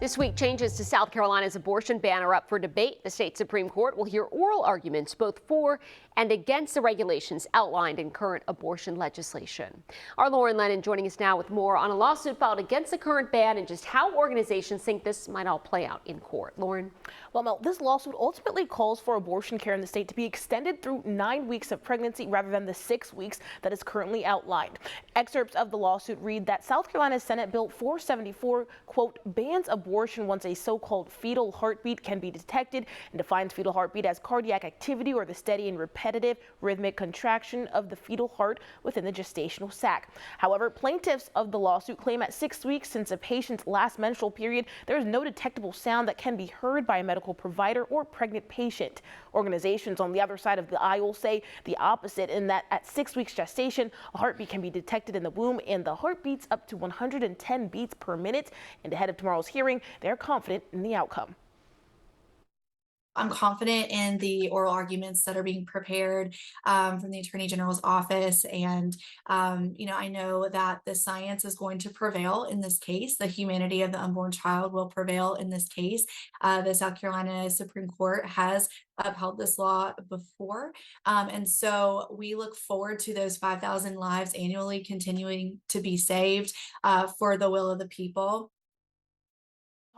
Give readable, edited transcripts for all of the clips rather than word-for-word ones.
This week, changes to South Carolina's abortion ban are up for debate. The state Supreme Court will hear oral arguments both for and against the regulations outlined in current abortion legislation. Our Lauren Lennon joining us now with more on a lawsuit filed against the current ban and just how organizations think this might all play out in court. Lauren? Well, Mel, this lawsuit ultimately calls for abortion care in the state to be extended through 9 weeks of pregnancy rather than the 6 weeks that is currently outlined. Excerpts of the lawsuit read that South Carolina's Senate Bill 474, quote, bans abortion once a so-called fetal heartbeat can be detected and defines fetal heartbeat as cardiac activity or the steady and repetitive rhythmic contraction of the fetal heart within the gestational sac. However, plaintiffs of the lawsuit claim at 6 weeks since a patient's last menstrual period, there is no detectable sound that can be heard by a medical provider or pregnant patient. Organizations on the other side of the aisle say the opposite, in that at 6 weeks gestation, a heartbeat can be detected in the womb and the heart beats up to 110 beats per minute. And ahead of tomorrow's hearing, they're confident in the outcome. I'm confident in the oral arguments that are being prepared from the Attorney General's office. And, I know that the science is going to prevail in this case. The humanity of the unborn child will prevail in this case. The South Carolina Supreme Court has upheld this law before. And so we look forward to those 5,000 lives annually continuing to be saved for the will of the people.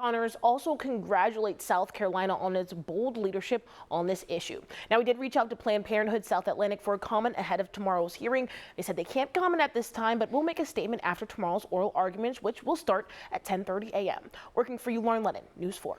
Honors also congratulate South Carolina on its bold leadership on this issue. Now, we did reach out to Planned Parenthood South Atlantic for a comment ahead of tomorrow's hearing. They said they can't comment at this time, but will make a statement after tomorrow's oral arguments, which will start at 10:30 a.m. Working for you, Lauren Lennon, News 4.